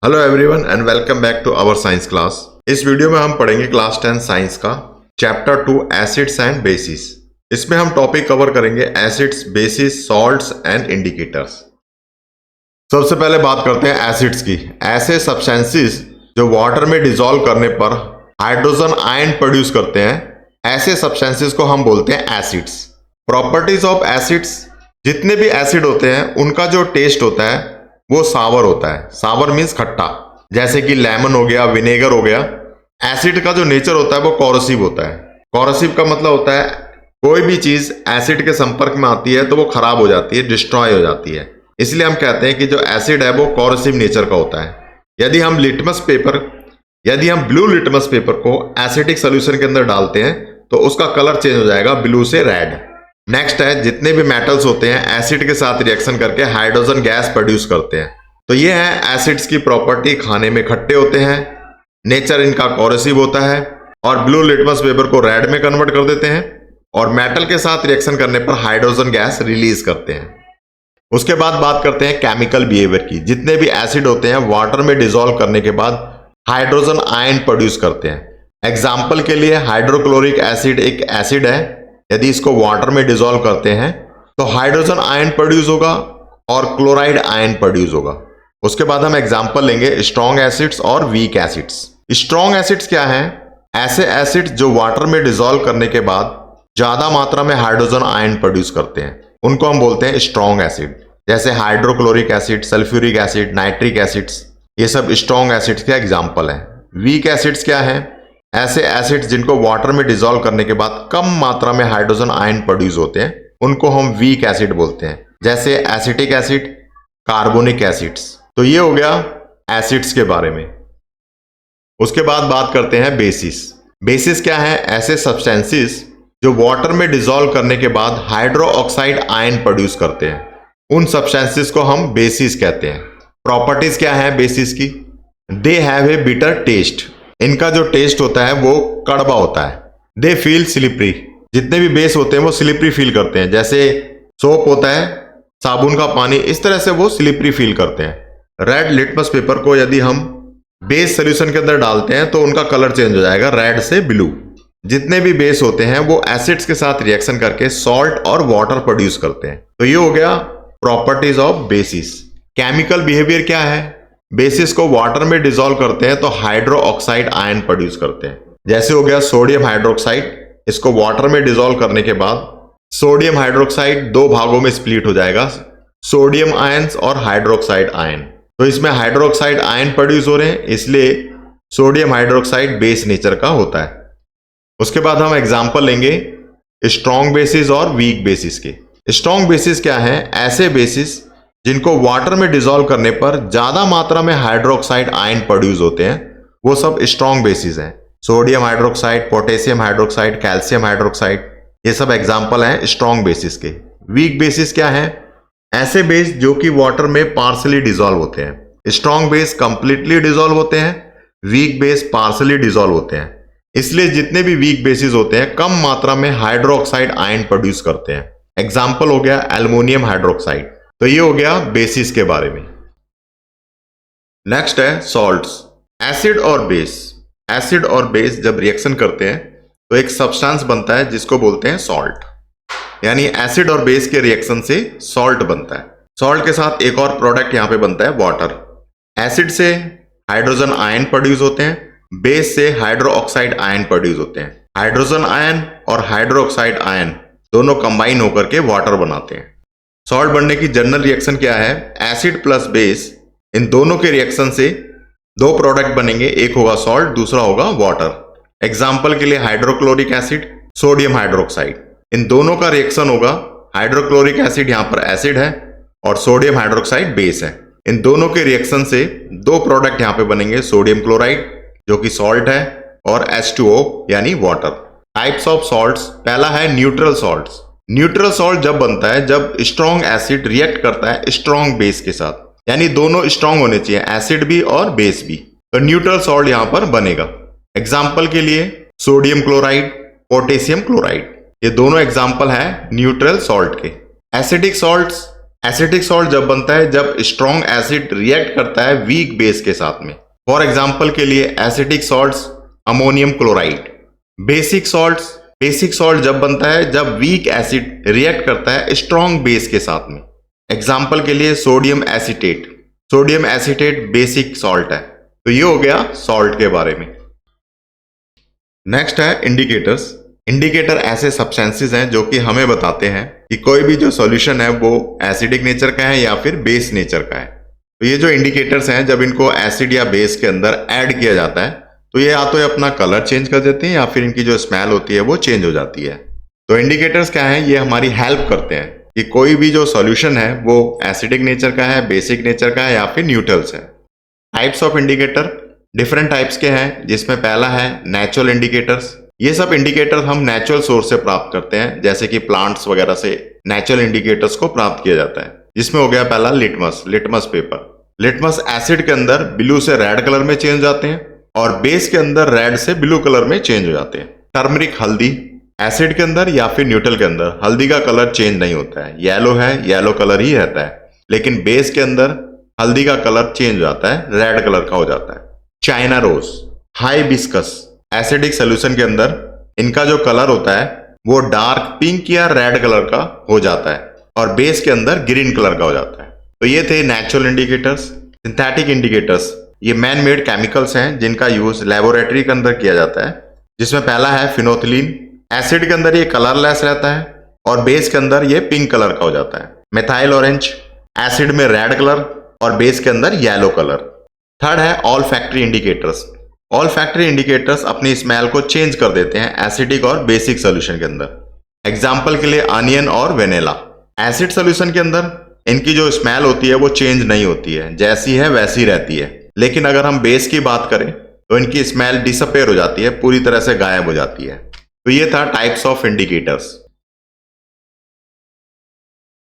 Hello everyone and welcome back to our science class. इस video में हम पढ़ेंगे क्लास 10 साइंस का चैप्टर 2 एसिड्स एंड बेसिस। इसमें हम टॉपिक कवर करेंगे acids, bases, salts and indicators. सबसे पहले बात करते हैं एसिड्स की। ऐसे सब्सटेंसेस जो वाटर में डिसॉल्व करने पर हाइड्रोजन आयन प्रोड्यूस करते हैं, ऐसे सब्सटेंसेस को हम बोलते हैं एसिड्स। प्रॉपर्टीज ऑफ एसिड्स, जितने भी एसिड होते हैं उनका जो टेस्ट होता है वो सावर होता है। सावर मीन्स खट्टा, जैसे कि लेमन हो गया, विनेगर हो गया। एसिड का जो नेचर होता है वो कॉरोसिव होता है। कॉरोसिव का मतलब होता है कोई भी चीज एसिड के संपर्क में आती है तो वो खराब हो जाती है, डिस्ट्रॉय हो जाती है। इसलिए हम कहते हैं कि जो एसिड है वो कॉरोसिव नेचर का होता है। यदि हम ब्लू लिटमस पेपर को एसिडिक सोल्यूशन के अंदर डालते हैं तो उसका कलर चेंज हो जाएगा ब्लू से रेड। नेक्स्ट है, जितने भी मेटल्स होते हैं एसिड के साथ रिएक्शन करके हाइड्रोजन गैस प्रोड्यूस करते हैं। तो ये है एसिड्स की प्रॉपर्टी। खाने में खट्टे होते हैं, नेचर इनका कॉरोसिव होता है और ब्लू लिटमस पेपर को रेड में कन्वर्ट कर देते हैं और मेटल के साथ रिएक्शन करने पर हाइड्रोजन गैस रिलीज करते हैं। उसके बाद बात करते हैं केमिकल बिहेवियर की। जितने भी एसिड होते हैं वाटर में डिसॉल्व करने के बाद हाइड्रोजन आयन प्रोड्यूस करते हैं। एग्जाम्पल के लिए हाइड्रोक्लोरिक एसिड एक एसिड है। यदि इसको वाटर में डिसॉल्व करते हैं तो हाइड्रोजन आयन प्रोड्यूस होगा और क्लोराइड आयन प्रोड्यूस होगा। उसके बाद हम एग्जांपल लेंगे स्ट्रॉन्ग एसिड्स और वीक एसिड्स। स्ट्रॉन्ग एसिड्स क्या हैं? ऐसे एसिड्स जो वाटर में डिसॉल्व करने के बाद ज्यादा मात्रा में हाइड्रोजन आयन प्रोड्यूस करते हैं, उनको हम बोलते हैं स्ट्रॉन्ग एसिड। जैसे hydrochloric acid, sulphuric acid, nitric acids, ये सब स्ट्रॉन्ग एसिड्स के एग्जाम्पल हैं। वीक एसिड्स क्या है? ऐसे एसिड्स जिनको वाटर में डिसॉल्व करने के बाद कम मात्रा में हाइड्रोजन आयन प्रोड्यूस होते हैं, उनको हम वीक एसिड बोलते हैं। जैसे एसिटिक एसिड, कार्बोनिक एसिड्स। तो ये हो गया एसिड्स के बारे में। उसके बाद बात करते हैं बेसिस। बेसिस क्या है? ऐसे सब्सटेंसेस जो वाटर में डिसॉल्व करने के बाद हाइड्रो ऑक्साइड आयन प्रोड्यूस करते हैं, उन सब्सटेंसेस को हम बेसिस कहते हैं। प्रॉपर्टीज क्या है बेसिस की? They have a bitter taste. इनका जो टेस्ट होता है वो कड़वा होता है। They feel slippery. जितने भी बेस होते हैं वो स्लिपरी फील करते हैं। जैसे सोप होता है, साबुन का पानी, इस तरह से वो स्लिपरी फील करते हैं। रेड लिटमस पेपर को यदि हम बेस सोल्यूशन के अंदर डालते हैं तो उनका कलर चेंज हो जाएगा रेड से ब्लू। जितने भी बेस होते हैं वो एसिड्स के साथ रिएक्शन करके सॉल्ट और वाटर प्रोड्यूस करते हैं। तो ये हो गया properties of basis. Chemical behaviour क्या है? बेसिस को वाटर में डिसॉल्व करते हैं तो हाइड्रो ऑक्साइड आयन प्रोड्यूस करते हैं। जैसे हो गया सोडियम हाइड्रोक्साइड। इसको वाटर में डिसॉल्व करने के बाद सोडियम हाइड्रोक्साइड दो भागों में स्प्लिट हो जाएगा, सोडियम आयंस और हाइड्रोक्साइड आयन। तो इसमें हाइड्रोक्साइड आयन प्रोड्यूस हो रहे हैं, इसलिए सोडियम हाइड्रोक्साइड बेस नेचर का होता है। उसके बाद हम एग्जाम्पल लेंगे स्ट्रॉन्ग बेसिस और वीक बेसिस के। स्ट्रॉन्ग बेसिस क्या है? ऐसे बेसिस जिनको वाटर में डिसॉल्व करने पर ज्यादा मात्रा में हाइड्रोक्साइड आयन प्रोड्यूस होते हैं, वो सब स्ट्रॉन्ग बेसिस हैं। Sodium hydroxide, potassium hydroxide, calcium hydroxide, ये सब एग्जांपल हैं स्ट्रॉन्ग बेसिस के। वीक बेसिस क्या है? ऐसे बेस जो कि वाटर में पार्शली डिसॉल्व होते हैं। स्ट्रॉन्ग बेस कंप्लीटली डिसॉल्व होते हैं, वीक बेस पार्शली डिसॉल्व होते हैं। इसलिए जितने भी वीक बेसिस होते हैं कम मात्रा में हाइड्रोक्साइड आयन प्रोड्यूस करते हैं। एग्जाम्पल हो गया एल्युमिनियम हाइड्रोक्साइड। तो ये हो गया बेसिस के बारे में। नेक्स्ट है सॉल्ट्स। एसिड और बेस। एसिड और बेस जब रिएक्शन करते हैं तो एक सब्सटेंस बनता है जिसको बोलते हैं सॉल्ट। यानी एसिड और बेस के रिएक्शन से सॉल्ट बनता है। सॉल्ट के साथ एक और प्रोडक्ट यहां पे बनता है वाटर। एसिड से हाइड्रोजन आयन प्रोड्यूस होते हैं, बेस से हाइड्रो ऑक्साइड आयन प्रोड्यूस होते हैं। हाइड्रोजन आयन और हाइड्रो ऑक्साइड आयन दोनों कंबाइन होकर के वाटर बनाते हैं। सॉल्ट बनने की जनरल रिएक्शन क्या है? एसिड प्लस बेस, इन दोनों के रिएक्शन से दो प्रोडक्ट बनेंगे, एक होगा सॉल्ट, दूसरा होगा वाटर। एग्जाम्पल के लिए हाइड्रोक्लोरिक एसिड, सोडियम हाइड्रोक्साइड, इन दोनों का रिएक्शन होगा। हाइड्रोक्लोरिक एसिड यहां पर एसिड है और सोडियम हाइड्रोक्साइड बेस है। इन दोनों के रिएक्शन से दो प्रोडक्ट यहां पे बनेंगे, सोडियम क्लोराइड जो कि सॉल्ट है और H2O यानी वाटर। टाइप्स ऑफ सॉल्ट्स, पहला है न्यूट्रल सॉल्ट्स। न्यूट्रल सॉल्ट जब बनता है जब स्ट्रॉन्ग एसिड रिएक्ट करता है स्ट्रॉन्ग बेस के साथ, यानी दोनों स्ट्रॉन्ग होने चाहिए, एसिड भी और बेस भी, तो न्यूट्रल सॉल्ट यहां पर बनेगा। एग्जाम्पल के लिए सोडियम क्लोराइड, पोटेशियम क्लोराइड, ये दोनों एग्जाम्पल हैं न्यूट्रल सॉल्ट के। एसिडिक सॉल्ट्स एसिटिक सॉल्ट जब बनता है जब स्ट्रॉन्ग एसिड रिएक्ट करता है वीक बेस के साथ में। फॉर एग्जाम्पल के लिए acetic salts ammonium chloride. Basic salt जब बनता है जब वीक एसिड रिएक्ट करता है स्ट्रॉन्ग बेस के साथ में। एग्जाम्पल के लिए सोडियम एसिटेट बेसिक सॉल्ट है। तो ये हो गया सॉल्ट के बारे में। नेक्स्ट है इंडिकेटर्स। इंडिकेटर ऐसे सब्सटेंसेस हैं जो कि हमें बताते हैं कि कोई भी जो सॉल्यूशन है वो एसिडिक नेचर का है या फिर बेस नेचर का है। तो ये जो इंडिकेटर्स हैं जब इनको एसिड या बेस के अंदर ऐड किया जाता है तो ये या तो ये अपना कलर चेंज कर देते हैं या फिर इनकी जो स्मेल होती है वो चेंज हो जाती है। तो इंडिकेटर्स क्या है, ये हमारी हेल्प करते हैं कि कोई भी जो सॉल्यूशन है वो एसिडिक नेचर का है, बेसिक नेचर का है या फिर न्यूट्रल्स है। Types of indicator different types के हैं, जिसमें पहला है नेचुरल इंडिकेटर्स। ये सब इंडिकेटर्स हम नेचुरल सोर्स से प्राप्त करते हैं, जैसे कि प्लांट्स वगैरह से नेचुरल इंडिकेटर्स को प्राप्त किया जाता है। जिसमें हो गया पहला लिटमस पेपर। लिटमस एसिड के अंदर ब्लू से रेड कलर में चेंज हो जाते हैं और बेस के अंदर रेड से ब्लू कलर में चेंज हो जाते हैं। टर्मरिक हल्दी, एसिड के अंदर या फिर न्यूट्रल के अंदर हल्दी का कलर चेंज नहीं होता है, येलो है येलो कलर ही रहता है, लेकिन बेस के अंदर हल्दी का कलर चेंज हो जाता है, रेड कलर का हो जाता है। China rose, hibiscus, acidic solution के अंदर इनका जो कलर होता है वो डार्क पिंक या रेड कलर का हो जाता है और बेस के अंदर ग्रीन कलर का हो जाता है। तो ये थे नेचुरल इंडिकेटर्स। सिंथेटिक इंडिकेटर्स ये मैन मेड केमिकल्स हैं जिनका यूज लेबोरेटरी के अंदर किया जाता है, जिसमें पहला है फिनोथिलीन। एसिड के अंदर ये कलरलेस रहता है और बेस के अंदर ये पिंक कलर का हो जाता है। मिथाइल ऑरेंज, एसिड में रेड कलर और बेस के अंदर येलो कलर। थर्ड है all factory indicators. All factory indicators अपनी स्मेल को चेंज कर देते हैं एसिडिक और बेसिक सोल्यूशन के अंदर। एग्जाम्पल के लिए अनियन और वेनेला। एसिड सोल्यूशन के अंदर इनकी जो स्मेल होती है वो चेंज नहीं होती है, जैसी है वैसी रहती है, लेकिन अगर हम बेस की बात करें तो इनकी स्मेल डिसअपेयर हो जाती है, पूरी तरह से गायब हो जाती है। तो ये था टाइप्स ऑफ इंडिकेटर्स।